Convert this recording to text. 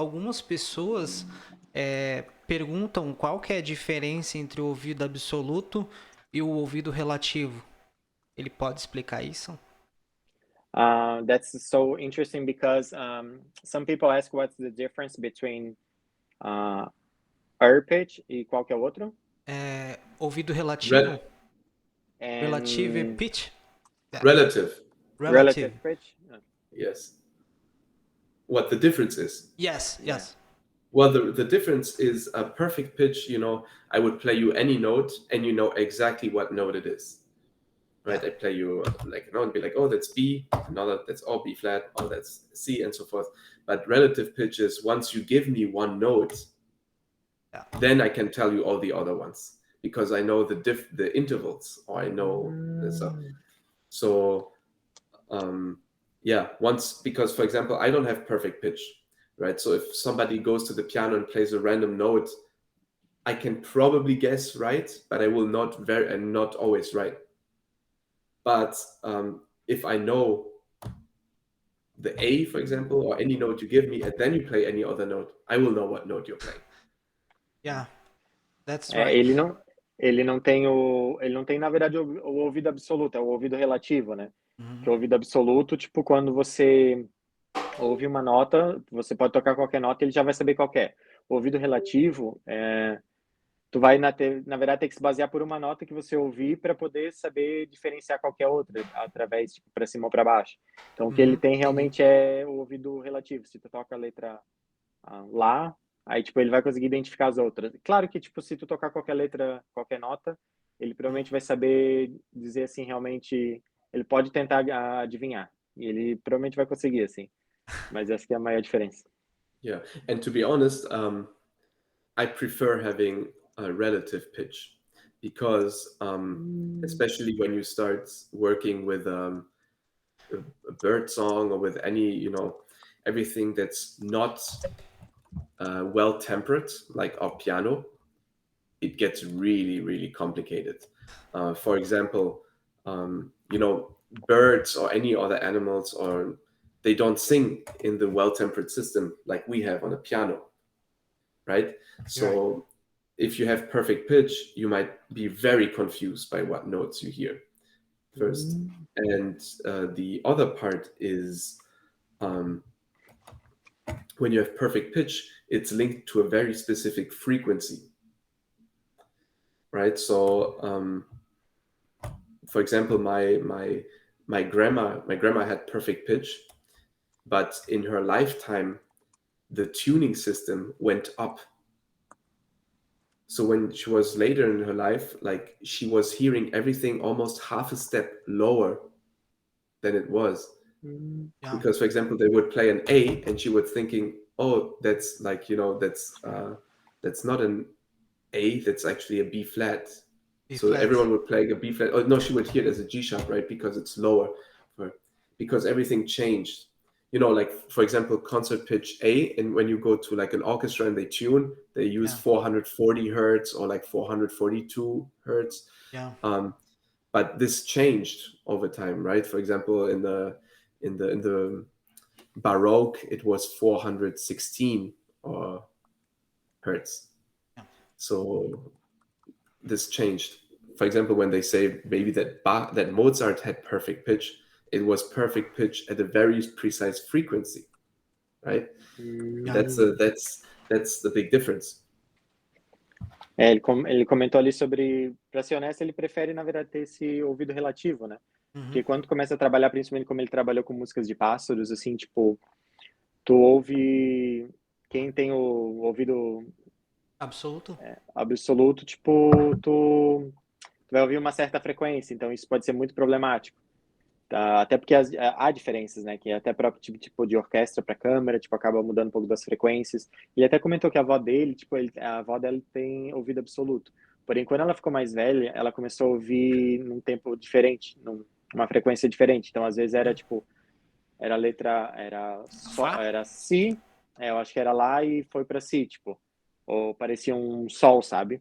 algumas pessoas perguntam qual que é a diferença entre o ouvido absoluto e o ouvido relativo. Ele pode explicar isso? That's so interesting because some people ask what's the difference between air pitch e qual que é o outro? Ouvido relativo? Re- Relative é And pitch? Relative, Relative. relative pitch? yes. What the difference is? Yes, Yeah. yes. Well, the difference is a perfect pitch. I would play you any note, and you know exactly what note it is, right? Yeah. I play you like a note and be like, oh, that's B, another that's all B flat, oh, that's C, and so forth. But relative pitch is once you give me one note, Yeah. then I can tell you all the other ones because I know the intervals, or I know this. So because for example, I don't have perfect pitch, right? So if somebody goes to the piano and plays a random note, I can probably guess right, but I will not always right. But if I know the A, for example, or any note you give me, and then you play any other note, I will know what note you're playing. Yeah. That's right. Ele não tem, na verdade, o ouvido absoluto, é o ouvido relativo, né? Que o ouvido absoluto, tipo, quando você ouve uma nota, você pode tocar qualquer nota e ele já vai saber qual que é. O ouvido relativo, tu vai, na verdade, ter que se basear por uma nota que você ouvir para poder saber diferenciar qualquer outra, através, tipo, para cima ou para baixo. Então, o que ele tem realmente é o ouvido relativo. Se tu toca a letra Lá, aí, tipo, ele vai conseguir identificar as outras. Claro que, tipo, se tu tocar qualquer letra, qualquer nota, ele provavelmente vai saber dizer, assim, realmente... Ele pode tentar adivinhar. E ele provavelmente vai conseguir, assim. Mas essa que é a maior diferença. Yeah, and to be honest, I prefer having a relative pitch because, especially when you start working with a bird song or with any, everything that's not well tempered, like our piano, it gets really, really complicated. For example, birds or any other animals, or they don't sing in the well-tempered system like we have on a piano, right? So if you have perfect pitch, you might be very confused by what notes you hear first. And the other part is when you have perfect pitch, it's linked to a very specific frequency, right? So for example, my grandma had perfect pitch, but in her lifetime, the tuning system went up. So when she was later in her life, like she was hearing everything almost half a step lower than it was. Yeah. Because, for example, they would play an A and she was thinking, oh, that's like, that's not an A, that's actually a B flat. So everyone would play a B flat. Oh, no, she would hear it as a G sharp, right? Because it's lower. Because everything changed. Like, for example, concert pitch A, and when you go to like an orchestra and they tune, they use 440 hertz or like 442 hertz. Yeah. But this changed over time, right? For example, in the Baroque, it was 416 hertz. Yeah. So this changed. For example, when they say maybe that Mozart had perfect pitch, it was perfect pitch at a very precise frequency, right? That's the big difference. Ele comentou ali sobre, para ser honesto, ele prefere, na verdade, ter esse ouvido relativo, né? Porque quando começa a trabalhar, principalmente como ele trabalhou com músicas de pássaros, assim, tipo, tu ouve... Quem tem o ouvido absoluto, tipo, tu vai ouvir uma certa frequência, então isso pode ser muito problemático. Tá? Até porque há diferenças, né? Que até próprio tipo de orquestra para câmera, tipo, acaba mudando um pouco das frequências. Ele até comentou que a avó dele, tipo, a avó dela tem ouvido absoluto. Porém, quando ela ficou mais velha, ela começou a ouvir num tempo diferente, numa frequência diferente. Então, às vezes era tipo, era letra, era si, eu acho que era lá e foi para si, tipo, ou parecia um sol, sabe?